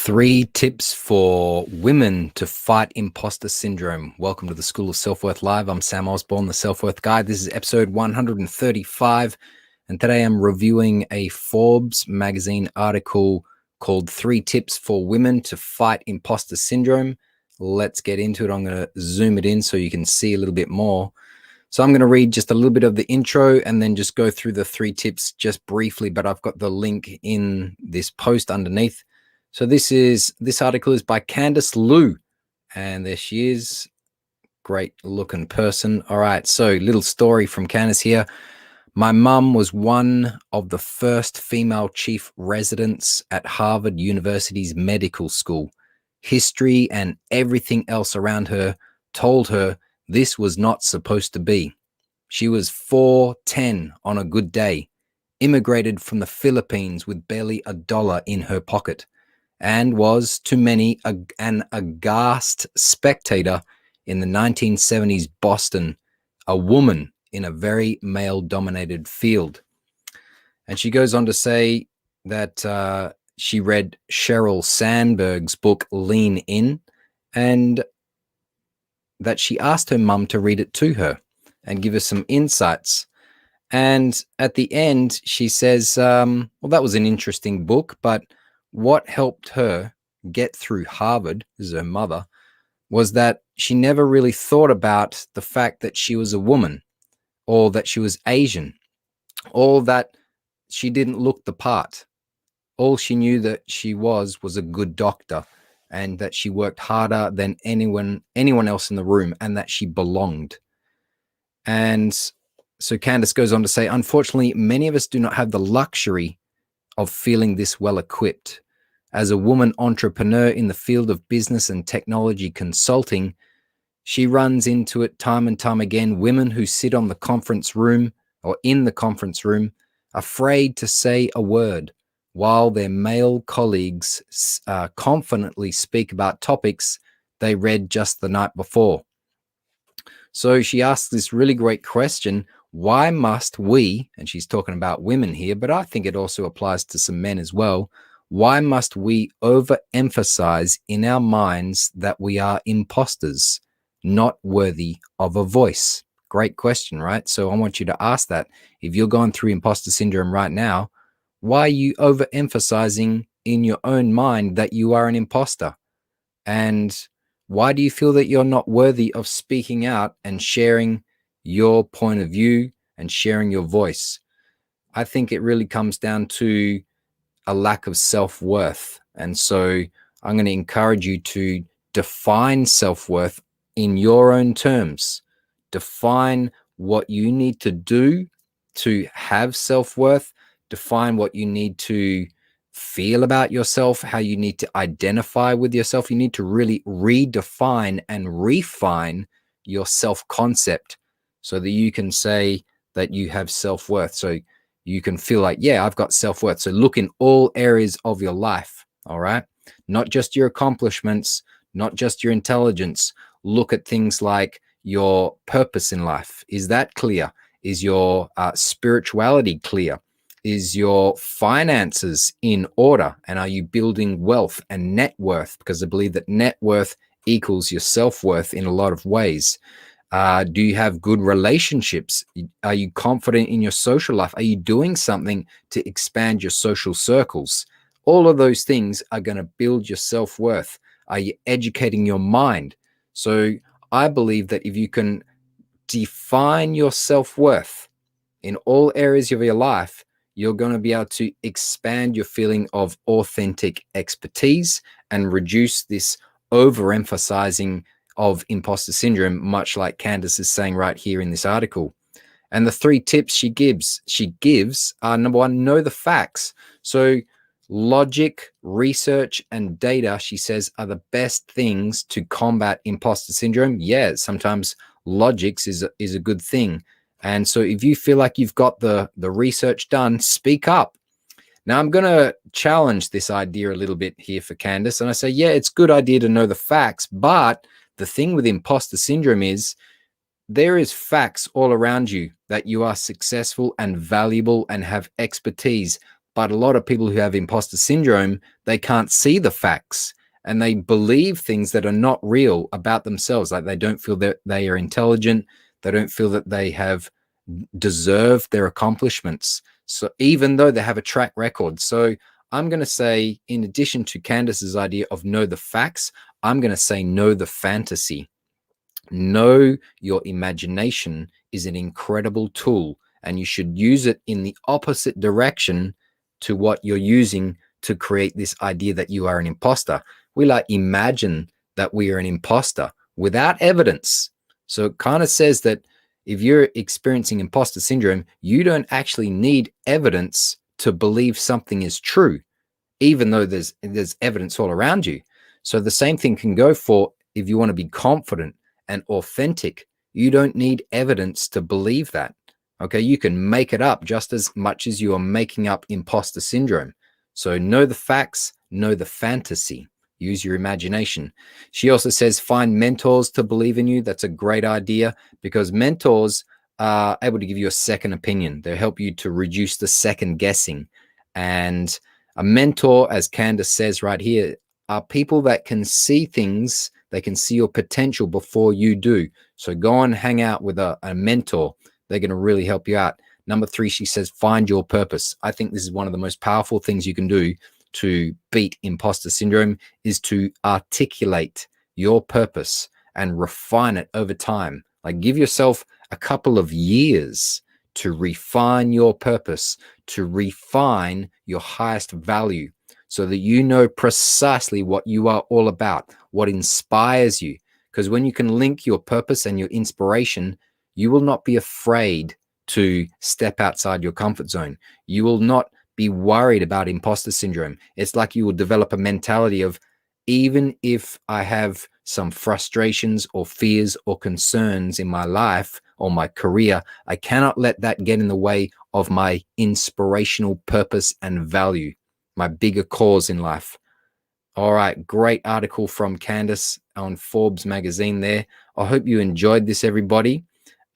3 tips for women to fight imposter syndrome. Welcome to the School of Self-Worth Live. I'm Sam Osborne, the Self-Worth Guide. This is episode 135, and today I'm reviewing a Forbes magazine article called 3 Tips for Women to Fight Imposter Syndrome. Let's get into it. I'm going to zoom it in so you can see a little bit more. So I'm going to read just a little bit of the intro and then just go through the 3 tips just briefly, but I've got the link in this post underneath. So this article is by Candice Liu, and there she is, great looking person. All right, so little story from Candice here. My mum was one of the first female chief residents at Harvard University's medical school. History and everything else around her told her this was not supposed to be. She was 4'10" on a good day, immigrated from the Philippines with barely $1 in her pocket, and was, to many, an aghast spectator in the 1970s Boston, a woman in a very male-dominated field. And she goes on to say that she read Sheryl Sandberg's book, Lean In, and that she asked her mum to read it to her and give her some insights. And at the end, she says, well, that was an interesting book, but what helped her get through Harvard, this is her mother, was that she never really thought about the fact that she was a woman, or that she was Asian, or that she didn't look the part. All she knew that she was a good doctor, and that she worked harder than anyone else in the room, and that she belonged. And so Candice goes on to say, unfortunately, many of us do not have the luxury of feeling this well equipped. As a woman entrepreneur in the field of business and technology consulting, she runs into it time and time again. Women who sit on the conference room or in the conference room, afraid to say a word, while their male colleagues confidently speak about topics they read just the night before. So she asks this really great question: why must we, and she's talking about women here, but I think it also applies to some men as well, why must we overemphasize in our minds that we are imposters, not worthy of a voice? Great question, right? So I want you to ask that. If you're going through imposter syndrome right now, why are you overemphasizing in your own mind that you are an imposter? And why do you feel that you're not worthy of speaking out and sharing your point of view and sharing your voice? I think it really comes down to a lack of self-worth. And so I'm going to encourage you to define self-worth in your own terms. Define what you need to do to have self-worth. Define what you need to feel about yourself, how you need to identify with yourself. You need to really redefine and refine your self-concept so that you can say that you have self-worth. So you can feel like, yeah, I've got self-worth. So look in all areas of your life, all right? Not just your accomplishments, not just your intelligence. Look at things like your purpose in life. Is that clear? Is your spirituality clear? Is your finances in order? And are you building wealth and net worth? Because I believe that net worth equals your self-worth in a lot of ways. Do you have good relationships? Are you confident in your social life? Are you doing something to expand your social circles? All of those things are going to build your self-worth. Are you educating your mind? So I believe that if you can define your self-worth in all areas of your life, you're going to be able to expand your feeling of authentic expertise and reduce this overemphasizing of imposter syndrome, much like Candice is saying right here in this article. And the 3 tips she gives are, number 1, know the facts. So logic, research, and data, she says, are the best things to combat imposter syndrome. Yeah, sometimes logics is a good thing. And so if you feel like you've got the research done, speak up. Now, I'm going to challenge this idea a little bit here for Candice. And I say, yeah, it's a good idea to know the facts, but the thing with imposter syndrome is there is facts all around you that you are successful and valuable and have expertise. But a lot of people who have imposter syndrome, they can't see the facts and they believe things that are not real about themselves. Like they don't feel that they are intelligent. They don't feel that they have deserved their accomplishments. So even though they have a track record. So I'm going to say, in addition to Candace's idea of know the facts, I'm going to say know the fantasy. Know your imagination is an incredible tool, and you should use it in the opposite direction to what you're using to create this idea that you are an imposter. We like imagine that we are an imposter without evidence. So it kind of says that if you're experiencing imposter syndrome, you don't actually need evidence to believe something is true, even though there's evidence all around you. So the same thing can go for if you want to be confident and authentic. You don't need evidence to believe that. Okay, you can make it up just as much as you are making up imposter syndrome. So know the facts, know the fantasy. Use your imagination. She also says find mentors to believe in you. That's a great idea because mentors are able to give you a second opinion. They help you to reduce the second guessing. And a mentor, as Candace says right here, are people that can see things, they can see your potential before you do. So go and hang out with a mentor. They're going to really help you out. Number 3, she says, find your purpose. I think this is one of the most powerful things you can do to beat imposter syndrome is to articulate your purpose and refine it over time. Like give yourself a couple of years to refine your purpose, to refine your highest value so that you know precisely what you are all about, what inspires you. Because when you can link your purpose and your inspiration, you will not be afraid to step outside your comfort zone. You will not be worried about imposter syndrome. It's like you will develop a mentality of, even if I have some frustrations or fears or concerns in my life or my career, I cannot let that get in the way of my inspirational purpose and value, my bigger cause in life. All right, great article from Candace on Forbes magazine there. I hope you enjoyed this, everybody.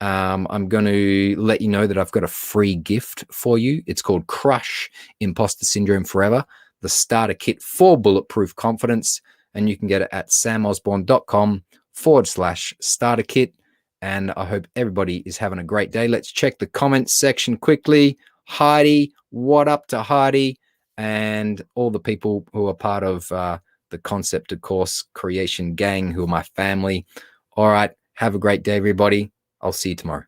I'm going to let you know that I've got a free gift for you. It's called Crush Imposter Syndrome Forever, the starter kit for bulletproof confidence. And you can get it at samosborn.com/starter kit. And I hope everybody is having a great day. Let's check the comments section quickly. Heidi, what up to Heidi? And all the people who are part of the Concept of Course Creation Gang, who are my family. All right, have a great day, everybody. I'll see you tomorrow.